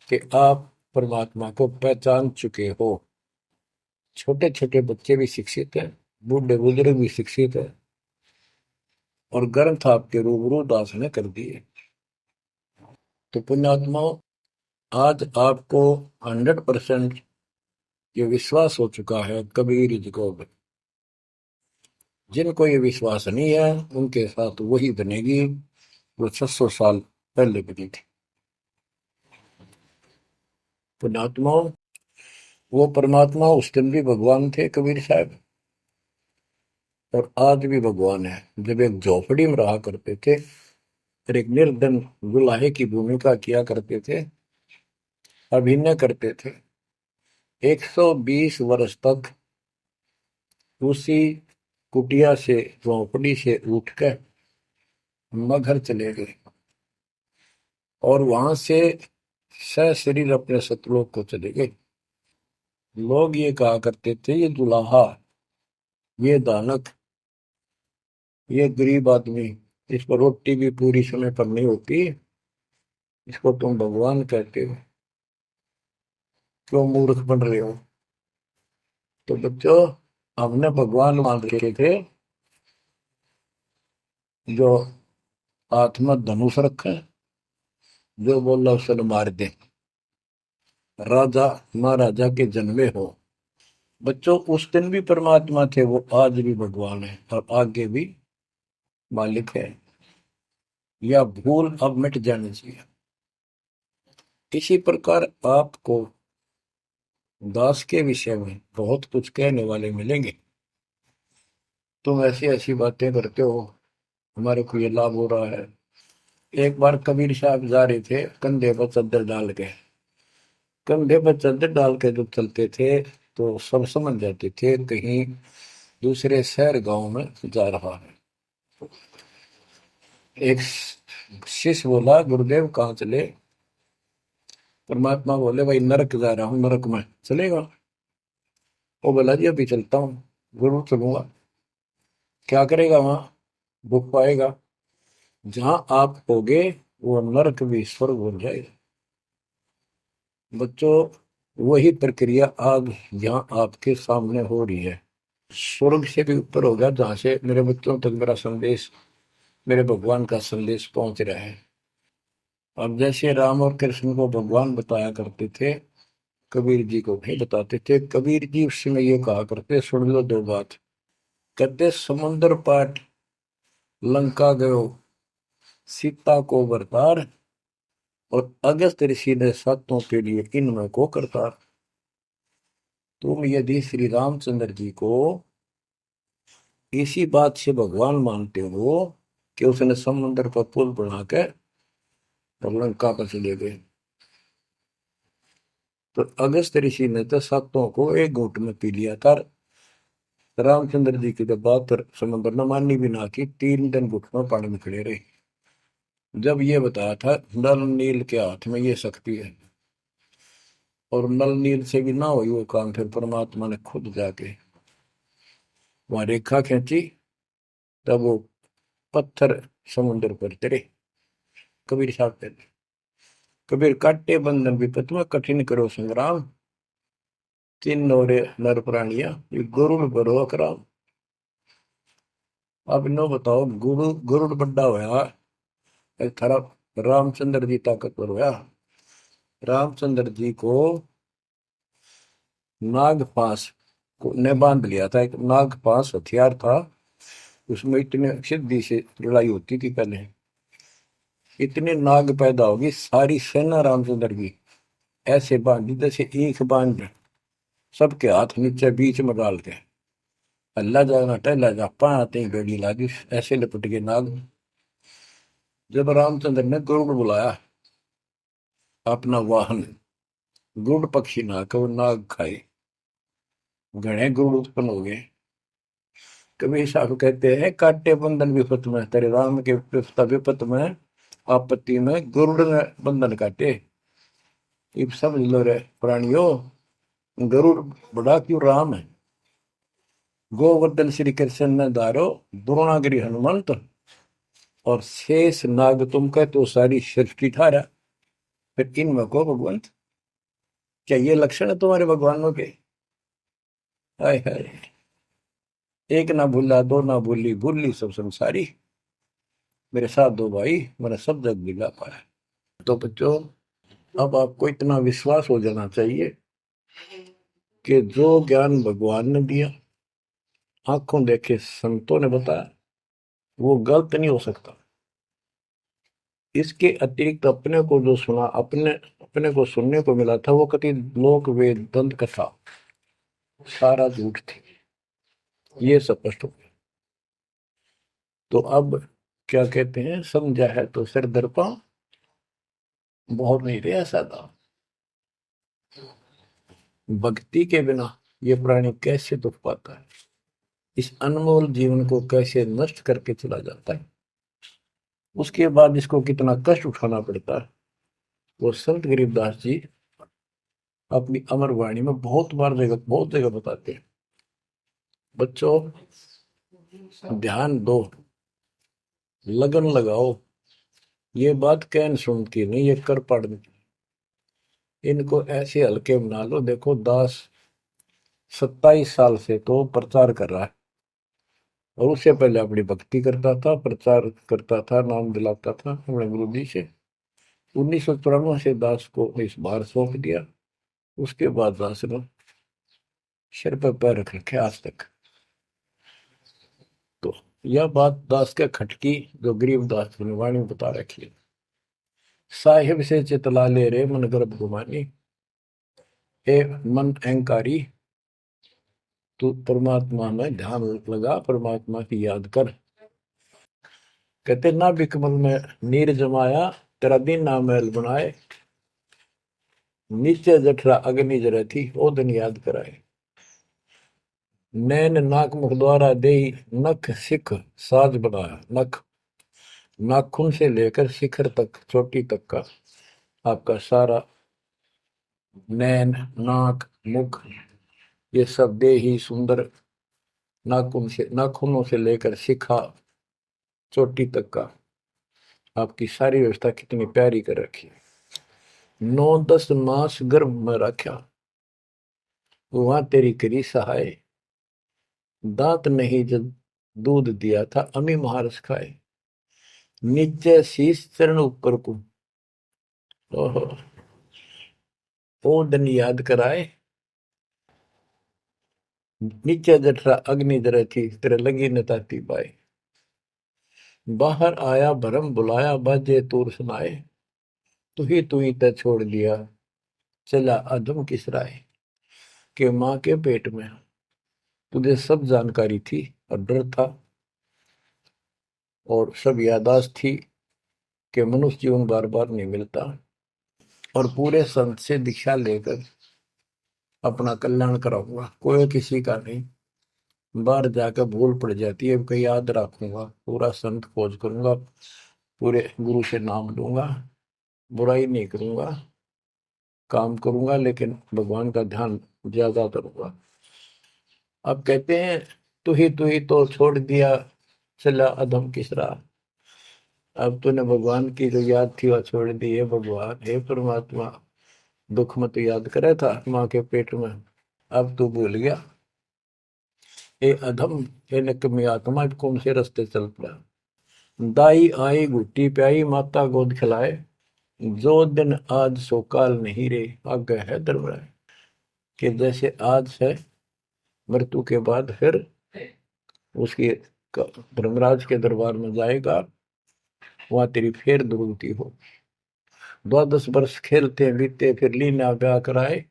कि आप परमात्मा को पहचान चुके हो। छोटे छोटे बच्चे भी शिक्षित हैं, बूढ़े बुजुर्ग भी शिक्षित है, और ग्रंथ आपके रूबरू दास ने कर दिए। तो पुण्यात्माओं, आज आपको 100% ये विश्वास हो चुका है कबीर इज गॉड। जिनको ये विश्वास नहीं है उनके साथ वही बनेगी जो 600 साल पहले बनी थी। पुण्यात्माओं, वो परमात्मा उस दिन भी भगवान थे कबीर साहब, और आज भी भगवान है। जब एक झोपड़ी में रहा करते थे और एक निर्धन दुल्हे की भूमिका किया करते थे, अभिनय करते थे, 120 वर्ष तक उसी कुटिया से, झोपड़ी से उठ कर मगहर चले गए, और वहां से सशरीर अपने सतलोक को चले गए। लोग ये कहा करते थे, ये दुल्हा, ये दानक, ये गरीब आदमी, इसको रोटी भी पूरी समय पर नहीं होती, इसको तुम भगवान कहते हो, क्यों मूर्ख बन रहे हो। तो बच्चों, हमने भगवान मान रखे थे जो हाथ में धनुष रखे, जो बोला उसे मार दे, राजा महाराजा के जन्मे हो। बच्चों, उस दिन भी परमात्मा थे, वो आज भी भगवान है और आगे भी मालिक है। यह भूल अब मिट जानी चाहिए। इसी प्रकार आपको दास के विषय में बहुत कुछ कहने वाले मिलेंगे। तुम ऐसी ऐसी बातें करते हो, हमारे को ये लाभ हो रहा है। एक बार कबीर साहब जा रहे थे, कंधे पर चादर डाल के, कंधे पर चादर डाल के जब चलते थे तो सब समझ जाते थे कहीं दूसरे शहर गांव में जा रहा है। एक शिष्य बोला, गुरुदेव कहाँ चले। परमात्मा बोले, भाई नरक जा रहा हूँ, नरक में चलेगा। वो बोला, जी अभी चलता हूँ, जरूर चलूंगा। क्या करेगा वहां, भूख पाएगा। जहां आप होगे वो नरक भी स्वर्ग बन जाएगा। बच्चों, वही प्रक्रिया आज यहाँ आपके सामने हो रही है। स्वर्ग से भी ऊपर होगा, जहां से मेरे बच्चों तक मेरा संदेश, मेरे भगवान का संदेश पहुंच रहा है। अब जैसे राम और कृष्ण को भगवान बताया करते थे, कबीर जी को नहीं बताते थे। कबीर जी उस समय ये कहा करते, सुन लो दो बात, कहते समुद्र पाट लंका गयो, सीता को वरतार और अगस्त ऋषि ने सातों के लिए इनमें को करतार। तुम यदि श्री रामचंद्र जी को इसी बात से भगवान मानते हो कि उसने समुद्र पर पुल बना के लंका पर चले गए, तो अगस्त ऋषि ने तो सातों को एक घूंट में पी लिया था। रामचंद्र जी की तो बात समुद्र ने मानी भी ना की, 3 दिन घुटनों पानी में खड़े रहे। जब ये बताया था नल नील के हाथ में ये शक्ति है, और नल नील से भी ना हुई वो काम, फिर परमात्मा ने खुद जाके वहां रेखा खींची, तब वो पत्थर समुद्र पर चढ़े। कबीर साहब कहते, कबीर काटे बंधन विपत में कठिन करो संग्राम, तीन नौरे नर प्राणिया ये गरुड़ बरो अकराम। अब नो बताओ, गरुड़ बड्डा होया, एक थारा रामचंद्र जी ताकतवर होया। रामचंद्र जी को नागपाश को ने बांध लिया था, एक नागपाश हथियार था, उसमें इतने सिद्धि से लड़ाई होती थी पहले। इतने नाग पैदा होगी, सारी सेना रामचंद्र की ऐसे बांधी जैसे ईख बांध, सबके हाथ नीचे बीच में डाल के अल्लाह जाना टहला जा पाते ही बेड़ी लागी, ऐसे लिपट के नाग। जब रामचंद्र ने गरुड़ बुलाया अपना वाहन, गरुड़ पक्षी ना को नाग खाए, घने गरुड़ उत्पन्न हो गए। कबीर साहब कहते हैं काटे बंधन विपत में, तेरे राम के विपत में आपत्ति में गरुड़ ने बंधन काटे। इब समझ लो रे प्राणियों, गरुड़ बड़ा क्यों राम है। गोवर्धन श्री कृष्ण ने धारो, द्रोणागिरी हनुमंत, और शेष नाग तुम कह तो सारी सृष्टि ठारा। फिर इनमें को भगवंत, क्या ये लक्षण है तुम्हारे भगवानों के? हाय हाय, एक ना भूला दो ना भूली, भूली सब संसारी, मेरे साथ दो भाई मैंने सब जग दिला पाया। तो बच्चों, अब आपको इतना विश्वास हो जाना चाहिए कि जो ज्ञान भगवान ने दिया, आंखों देखे संतों ने बताया, वो गलत नहीं हो सकता। इसके अतिरिक्त अपने को जो सुना, अपने अपने को सुनने को मिला था, वो कति लोक वेद दंत कथा सारा झूठ थी, ये स्पष्ट हो गया। तो अब क्या कहते हैं, समझा है तो सिर दर्पा, बहुत नहीं रहा सादा। भक्ति के बिना ये प्राणी कैसे दुख पाता है, इस अनमोल जीवन को कैसे नष्ट करके चला जाता है, उसके बाद इसको कितना कष्ट उठाना पड़ता है, वो संत गरीबदास जी अपनी अमर वाणी में बहुत जगह बताते हैं। बच्चों, ध्यान दो, लगन लगाओ, ये बात कैन सुनती नहीं, ये कर पड़ती। इनको ऐसे हल्के बना लो। देखो दास 27 साल से तो प्रचार कर रहा है, और उससे पहले अपनी भक्ति करता था, प्रचार करता था, नाम दिलाता था अपने गुरु जी से। 1994 से दास को इस बार सौंप दिया, उसके बाद दास ने सिर पर पैर रख रखे आज तक। तो यह बात दास के खटकी जो गरीब दास की वाणी बता रखी है। साहिब से चितला ले रे मन गर्भ गुमानी, ए मन अहंकारी, तू परमात्मा में ध्यान लगा, परमात्मा की याद कर। कहते ना बिकमल में नीर जमाया, तेरा दिन ना महल बनाए, नीचे जठरा अग्नि जरे थी, ओ दिन याद कराए। नैन नाक मुख द्वारा दे, नख सिख साज बनाया। नख, नाखून से लेकर शिखर तक, चोटी तक का आपका सारा नैन नाक मुख, ये सब दे ही सुंदर, नाखूनों से लेकर शिखा चोटी तक का आपकी सारी व्यवस्था कितनी प्यारी कर रखी है। 9-10 मास गर्भ में रखा, वहां तेरी करी सहाय, दांत नहीं जब दूध दिया था, अमी महारस खाए, नीचे शीश चरण ऊपर को, ओहो, ओ दिन याद कराए, नीचे जठरा अग्नि जरे थी, तेरे लगी न ताती बाई। बाहर आया भरम बुलाया बाजे तूर सुनाए, तू ही तय छोड़ दिया चला अधम किस राय। के माँ के पेट में तुझे सब जानकारी थी और डर था और सब यादाश्त थी कि मनुष्य जीवन बार बार नहीं मिलता, और पूरे संत से दीक्षा लेकर अपना कल्याण कराऊंगा, कोई किसी का नहीं। बाहर जाकर भूल पड़ जाती है, कहीं याद रखूंगा, पूरा संत खोज करूंगा, पूरे गुरु से नाम लूंगा, बुराई नहीं करूंगा, काम करूंगा लेकिन भगवान का ध्यान ज्यादा करूंगा। अब कहते हैं तू ही तो छोड़ दिया चला अधम किस राह। अब तूने भगवान की जो याद थी वह छोड़ दी है। भगवान हे परमात्मा, दुख मत याद करे था माँ के पेट में, अब तू भूल गया। ये अधम, ये निकम्मी आत्मा, कौन से रास्ते चल पड़ा। दाई आई घुट्टी प्याई माता गोद खिलाए, जो दिन आज सो काल नहीं रे आगे है दरबार। कि जैसे आज है मृत्यु के बाद फिर उसकी धर्मराज के दरबार में जाएगा, वहां तेरी फिर दुर्गति हो। 12 वर्ष खेलते बीते फिर लीना ब्याह कराए,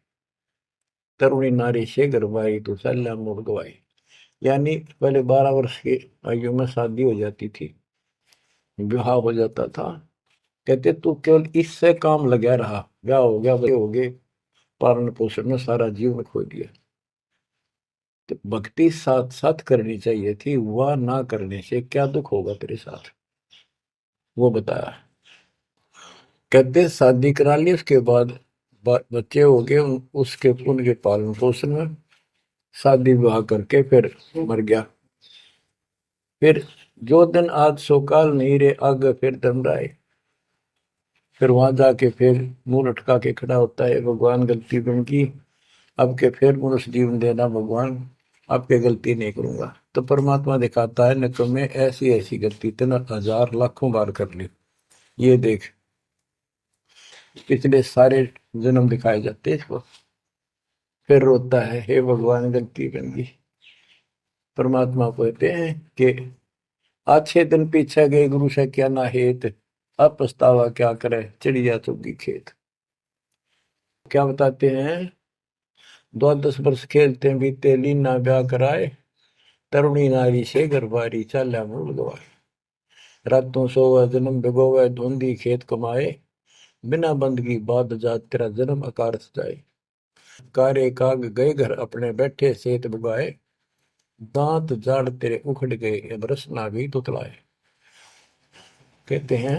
तरुणी नारी से गरबाई तो सल्ला मोड़ गवाई। यानी पहले 12 वर्ष की आयु में शादी हो जाती थी, विवाह हो जाता था। कहते तू केवल इससे काम लगा रहा, ब्याह हो गया, बच्चे हो गए, पालन पोषण में सारा जीवन खो दिया। तो भक्ति साथ साथ करनी चाहिए थी, वह ना करने से क्या दुख होगा तेरे साथ, वो बताया। कहते शादी करा ली, उसके बाद बच्चे हो गए, उसके उनके पालन पोषण में शादी विवाह करके फिर मर गया। फिर जो दिन आज सोकाल नहीं रे आगे फिर धर्मराय। फिर वहां जाके फिर मुंह लटका के खड़ा होता है, भगवान गलती बन की, अब के फिर मनुष्य जीवन देना भगवान, आपके गलती नहीं करूंगा। तो परमात्मा दिखाता है न तुम्हें ऐसी ऐसी गलती तेना 1000 लाखों बार कर ली, ये देख पिछले सारे जन्म दिखाए जाते इसको। फिर रोता है, हे भगवान गलती बन गई। परमात्मा कहते हैं कि अच्छे दिन पीछे गए गुरु से क्या ना हेत, अब पछतावा क्या करे चिड़िया चुगी खेत। क्या बताते हैं, 12 वर्ष खेलते बीते लीना ब्याह कराए, तरुणी नारी से गरबारी चाल्या मूल गवाए। रातों सोवे जन्म भिगोवे धुंधी खेत कमाए, बिना बंदगी बाद जात तेरा जन्म अकारथ जाए। कारे काग गए घर अपने बैठे सेत बुगाए, दांत जाड़ तेरे उखड़ गए अब रसना भी तुतलाए। कहते हैं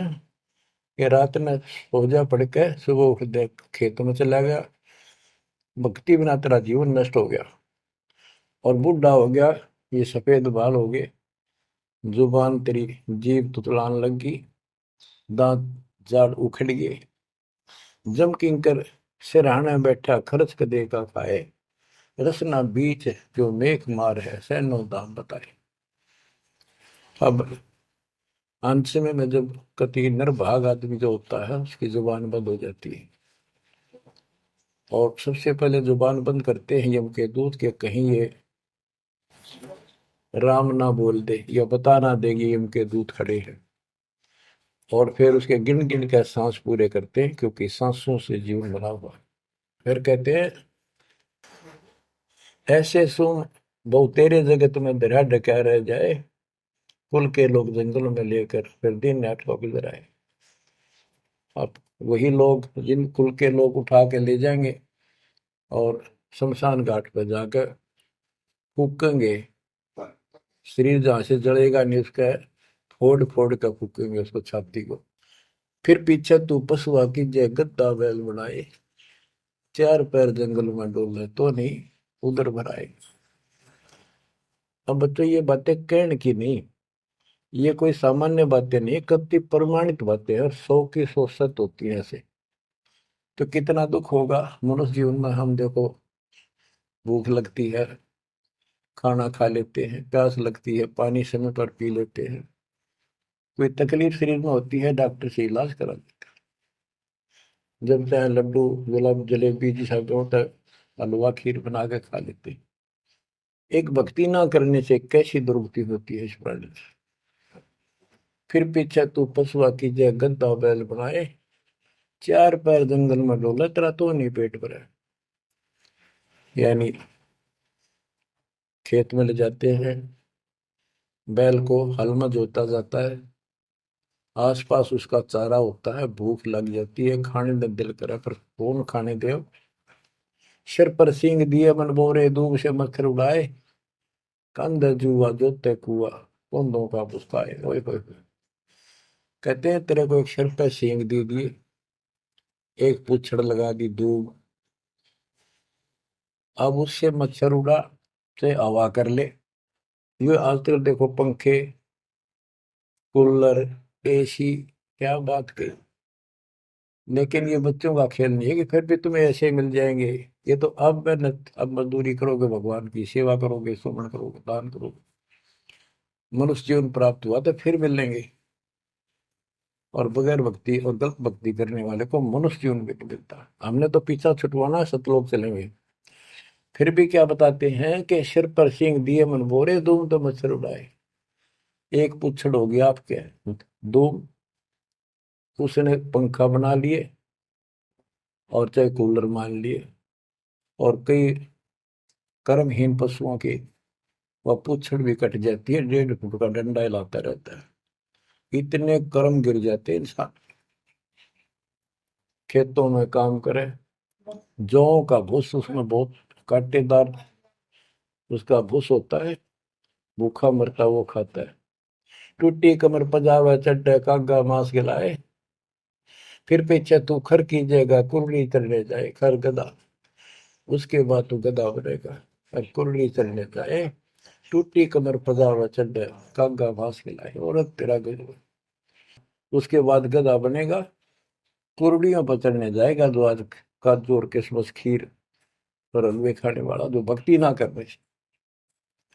कि रात में सोजा पड़ के सुबह उठ दे खेत में चला गया, भक्ति बिना तेरा जीवन नष्ट हो गया, और बूढ़ा हो गया, ये सफेद बाल हो गए, जुबान तेरी जीभ तुतलान लगी, दांत जाड़ उखड़ गए। जम किंकर सिरहाने बैठा खर्च कदे का खाए, रसना बीच जो मेघ मार है सैनो दाम बताए। अब अंत में जब कति निर्भाग आदमी जो होता है उसकी जुबान बंद हो जाती है, और सबसे पहले जुबान बंद करते हैं यम के दूत के, कहीं ये राम ना बोल दे या बता ना देगी यम के दूत खड़े हैं। और फिर उसके गिन गिन के सांस पूरे करते हैं, क्योंकि सांसों से जीवन बना हुआ है। फिर कहते हैं ऐसे सुन बहु तेरे जगत में दरिया ढका रह जाए, कुल के लोग जंगलों में लेकर फिर दिन रात को गुजर आए। अब वही लोग जिन कुल के लोग उठा के ले जाएंगे और शमशान घाट पर जाकर फूकेंगे, शरीर जहां से जलेगा नहीं उसका फोड़ फोड़ कर फूकेंगे उसको, छाती को। फिर पीछे तू पशुआ की जय गद्दा बैल बनाए, चार पैर जंगल में डोले तो नहीं उधर भराए। अब बच्चों ये बातें कहने की नहीं, ये कोई सामान्य बातें नहीं, कति प्रमाणित बातें हैं, और 100 की 100 सत्य होती है ऐसे। तो कितना दुख होगा मनुष्य जीवन में। हम देखो भूख लगती है खाना खा लेते हैं, प्यास लगती है पानी समय पर पी लेते हैं, कोई तकलीफ शरीर में होती है डॉक्टर से इलाज करा लेते हैं, जब चाहे लड्डू गुलाब जलेबी जैसा होता है हलवा खीर बना के खा लेते हैं। एक भक्ति ना करने से कैसी दुर्गति होती है इस प्राणी से। फिर पीछे तू पशुआ कीजिए गद्दा बैल बनाए, चार पैर जंगल में डोले तेरा तो नहीं पेट भरे। यानी खेत में ले जाते हैं, बैल को हल में जोता जाता है, आसपास उसका चारा होता है, भूख लग जाती है, खाने का दिल करे पर कौन खाने दे। सिर पर सींग दिए मन बोरे, दूब से मच्छर उड़ाए, कंध जुआ जोते कुआ, कुंदों का पुस्ताए। ओए होए होए। कहते हैं तेरे को एक सिर पर सींग दे दिए, एक पूछड़ लगा दी दूब, अब उससे मच्छर उड़ा से हवा कर ले। ये आजकल देखो पंखे, कूलर, एसी, क्या बात कही। लेकिन ये बच्चों का खेल नहीं है कि फिर भी तुम्हें ऐसे मिल जाएंगे। ये तो अब मेहनत, अब मजदूरी करोगे, भगवान की सेवा करोगे, सुमन करोगे, दान करोगे, मनुष्य जीवन प्राप्त हुआ तो फिर मिलेंगे। और बगैर भक्ति और गलत भक्ति करने वाले को मनुष्य जीवन भी नहीं मिलता। हमने तो पीछा छुटवाना, सतलोक चलेंगे। फिर भी क्या बताते हैं कि सिर पर सींग दिए मन बोरे, धूम तो मच्छर उड़ाए। एक पुच्छड़ हो गया आपके, दो उसने पंखा बना लिए और चाहे कूलर मान लिए, और कई कर्महीन पशुओं की वह पूछड़ भी कट जाती है, 1.5 फुट का डंडा हिलाता रहता है। इतने कर्म गिर जाते हैं इंसान। खेतों में काम करे, जौ का भूस उसमें बहुत कांटेदार उसका भूस होता है, भूखा मरता वो खाता है। टूटी कमर पजावा चड्डे कागा मांस खिलाए, फिर पीछे तू खर कीजिएगा कुरली चढ़ने जाए। खर गधा, उसके बाद तू गधा बनेगा। और कुरली चढ़ने जाए, टूटी कमर पजावा चड्डे कागा मांस खिलाए, औरत तेरा गजब। उसके बाद गधा बनेगा, कुरड़ियों पर चढ़ने जाएगा, जो आज काजू और किशमिश खीर और हलवे खाने वाला, जो भक्ति ना करने से।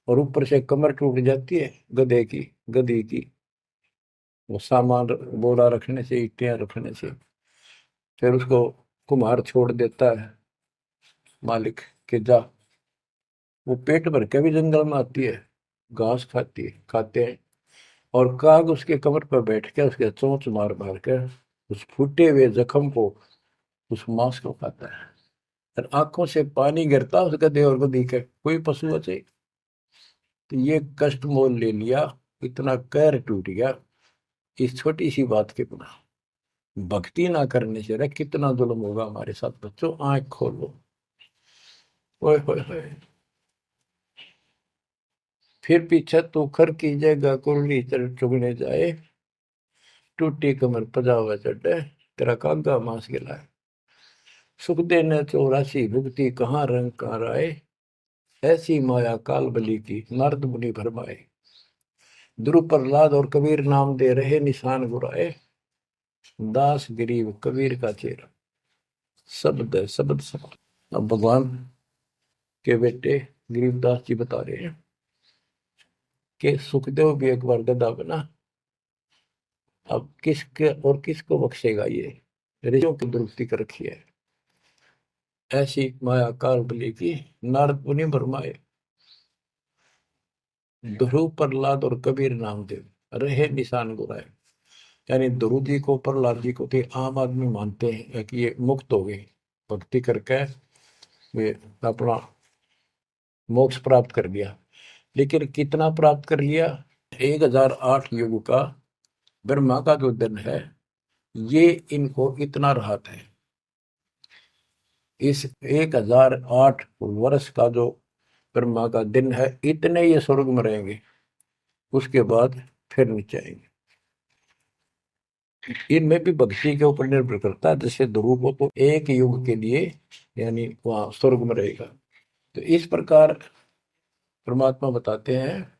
और ऊपर से कमर टूट जाती है गधे की, गधी की, वो सामान बोरा रखने से, ईटियां रखने से। फिर उसको कुम्हार छोड़ देता है मालिक के जा, वो पेट भर के भी जंगल में आती है, घास खाती है, खाते हैं। और काग उसके कमर पर बैठ के उसके चोंच मार मार के उस फूटे हुए जख्म को, उस मांस को खाता है। और आंखों से पानी गिरता उस गधे और गधी के, कोई पशु बचे। तो ये कष्ट मोल ले लिया, इतना कहर टूट गया इस छोटी सी बात के बिना। भक्ति ना करने से रे कितना जुल्म होगा हमारे साथ। बच्चों आंख खोलो। ओए होए होए। फिर पीछे तू खर कीजिएगा कुरली चुगने जाए, टूटी कमर पजावा चढ़े, तेरा कागा मांस गिलाए। सुख देने 84 भुगती, कहाँ रंग कहाँ राय, ऐसी माया काल बली की, नारद मुनि भरमाए। ध्रुव प्रहलाद और कबीर नाम दे रहे निशान गुराए, दास गरीब कबीर का चेहरा। शब्द है, शब्द शब्द। अब भगवान के बेटे गरीबदास जी बता रहे हैं कि सुखदेव भी एक बार गधा बना। अब किसके और किसको बख्शेगा ये, ऋषियों की दुरुक्ति कर रखी है। ऐसी माया काल बली की, नारद मुनि भरमाए। ध्रुव प्रहलाद और कबीर नामदेव रहे निशान गुराए। यानी ध्रुव जी को, प्रहलाद जी को थे आम आदमी मानते हैं कि ये मुक्त हो गए, भक्ति करके वे अपना मोक्ष प्राप्त कर लिया। लेकिन कितना प्राप्त कर लिया? 1008 युग का ब्रह्मा का जो दिन है, ये इनको इतना राहत है। इस 1008 वर्ष का जो ब्रह्मा का दिन है, इतने ये स्वर्ग में रहेंगे, उसके बाद फिर नीचे आएंगे। इनमें भी भक्ति के ऊपर निर्भर करता है। जैसे ध्रुव को तो एक युग के लिए यानी वहां स्वर्ग में रहेगा। तो इस प्रकार परमात्मा बताते हैं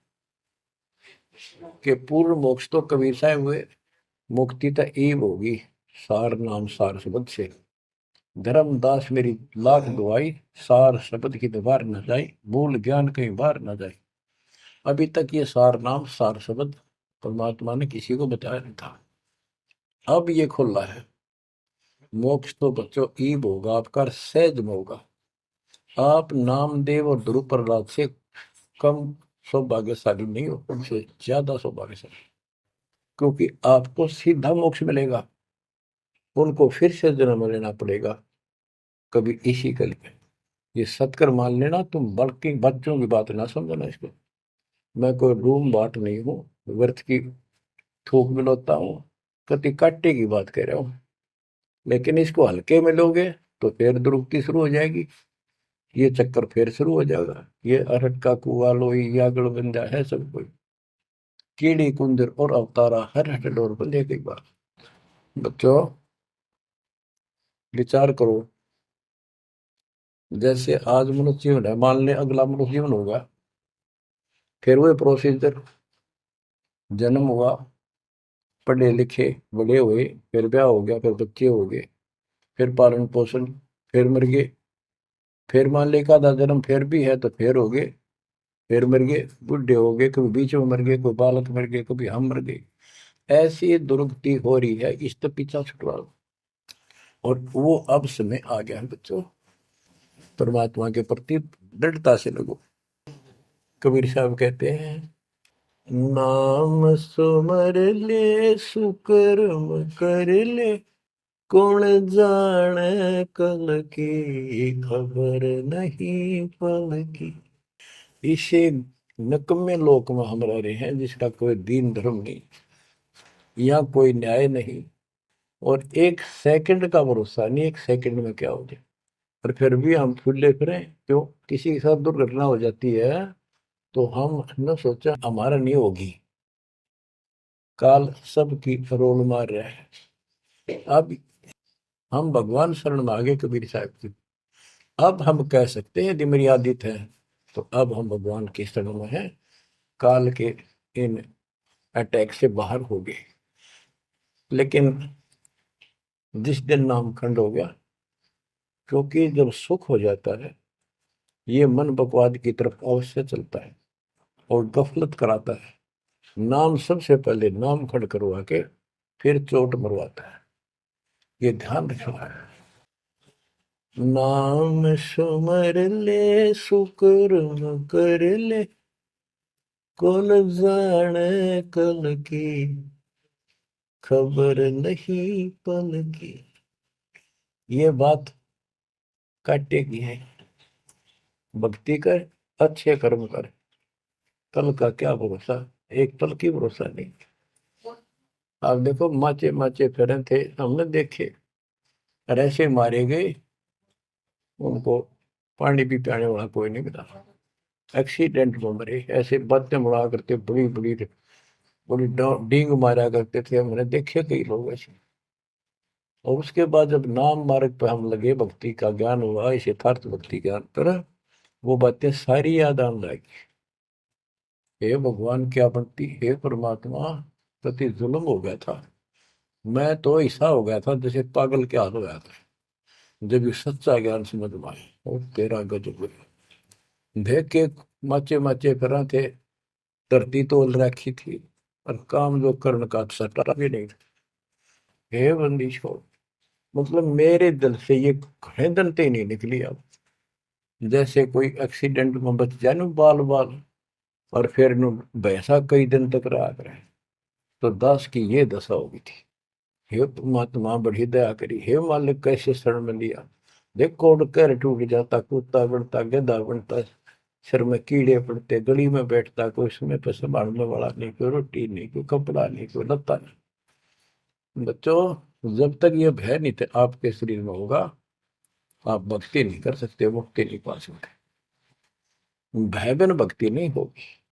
कि पूर्ण मोक्ष तो कबीर साहब हुए, मुक्ति तो ईब होगी सार नाम सार शब्द से। धर्मदास मेरी लाख दुआई, सार शब्द की दीवार न जाए, भूल ज्ञान कहीं बाहर न जाए। अभी तक ये सार नाम सार शब्द परमात्मा ने किसी को बताया नहीं था, अब ये खुला है। मोक्ष तो बच्चों ईब होगा आपका, सहज में होगा। आप नामदेव और ध्रुव प्रहलाद से कम सौभाग्यशाली नहीं हो, उनसे ज्यादा सौभाग्यशाली। क्योंकि आपको सीधा मोक्ष मिलेगा, उनको फिर से जन्म लेना पड़ेगा कभी इसी कल में। ये सत्कर मान लेना, तुम बल्कि बच्चों की बात ना समझना इसको। मैं कोई रूम बाट नहीं हूँ, व्यर्थ की थूक मिलोता हूँ, कति काटे की बात कह रहा हूँ। लेकिन इसको हल्के में लोगे तो फिर दुरुक्ति शुरू हो जाएगी, ये चक्कर फिर शुरू हो जाएगा। ये अरट का कुआ लोई यागड़ बंदा है सब कोई, कीड़ी कुंदर और अवतारा हर हट डोर बंदे एक बार। बच्चों विचार करो, जैसे आज मनुष्य जीवन है, मान ले अगला मनुष्य जीवन होगा, फिर वही प्रोसीजर, जन्म हुआ, पढ़े लिखे बड़े हुए, फिर ब्याह हो गया, फिर बच्चे हो गए, फिर पालन पोषण, फिर मर गए, फिर मान ले का आधा जन्म फिर भी है तो फिर हो गए, फिर मर गए, बुढ़े हो गए, कभी बीच में मर गए, कोई बालक मर गए, कभी हम मर गए। ऐसी दुर्गति हो रही है, इस तो पीछा छुटवा लो। और वो अब समय आ गया है बच्चों, परमात्मा के प्रति दृढ़ता से लगो। कबीर साहब कहते हैं, नाम सुमर ले सुकर्म कर ले, कौन जाने कल की खबर नहीं पल की। इसे नकम्मे लोक में हम रह रहे हैं, जिसका कोई दीन धर्म नहीं, यहाँ कोई न्याय नहीं, और एक सेकंड का भरोसा नहीं, एक सेकंड में क्या हो जाए। और फिर भी हम फुले फिरें, क्यों? किसी के साथ दुर्घटना हो जाती है तो हम न सोचा हमारा नहीं होगी, काल सबकी रोल मार रहा है। अब हम भगवान शरण मांगे कबीर साहब की, अब हम कह सकते हैं यदि मेरी आदित है तो अब हम भगवान की शरण में हैं, काल के इन अटैक से बाहर हो गए। लेकिन जिस दिन नाम खंड हो गया, क्योंकि जब सुख हो जाता है ये मन बकवाद की तरफ अवश्य चलता है और गफलत कराता है। नाम सबसे पहले नाम खंड करवा के फिर चोट मरवाता है, ये ध्यान रखना है। नाम सुमर ले सुकर्म कर ले, कौन जाने कल की खबर नहीं पल की। ये बात काटे की है, भक्ति कर, अच्छे कर्म कर, कल का क्या भरोसा, एक पल की भरोसा नहीं। आप देखो माचे माचे फिरे थे, हमने देखे, और ऐसे मारे गए, उनको पानी भी पियाने वाला कोई नहीं मिला, एक्सीडेंट में मरे। ऐसे बातें मुड़ा करते, बड़ी बड़ी बड़ी डींग मारा करते थे, हमने देखे कई लोग ऐसे। और उसके बाद जब नाम मार्ग पर हम लगे, भक्ति का ज्ञान हुआ, इस यथार्थ भक्ति ज्ञान पर, वो बातें सारी याद आने लगी। हे भगवान क्या बनती, हे परमात्मा, प्रति जुल्म हो गया था, मैं तो ऐसा हो गया था जैसे पागल के हाल हो गया था, जब ये सच्चा ज्ञान समझ में आए। और तेरा गजब देख के माचे माचे फिरा थे, धरती तोल रखी थी, और काम जो कर्ण का सटा भी नहीं था। हे बंदी छोड़, मतलब मेरे दिल से ये खड़ेदनते नहीं निकली। अब जैसे कोई एक्सीडेंट में बच जाए ना बाल बाल, और फिर भैंसा कई दिन तक रहा करे, तो दास की ये दशा होगी थी। हे परमात्मा बड़ी दया करी, हे मालिक कैसे शरण में लिया। देख कोड कर टूट जाता, कुत्ता बनता, गधा बनता, सिर में कीड़े पड़ते, गली में बैठता, कोई समय पर संभालने वाला नहीं, कोई रोटी नहीं, कोई कपड़ा नहीं, कोई लत्ता नहीं। बच्चों जब तक ये भय नहीं थे आपके शरीर में होगा, आप भक्ति नहीं कर सकते, मुक्ति नहीं पा सकते। भय बिन भक्ति नहीं होगी।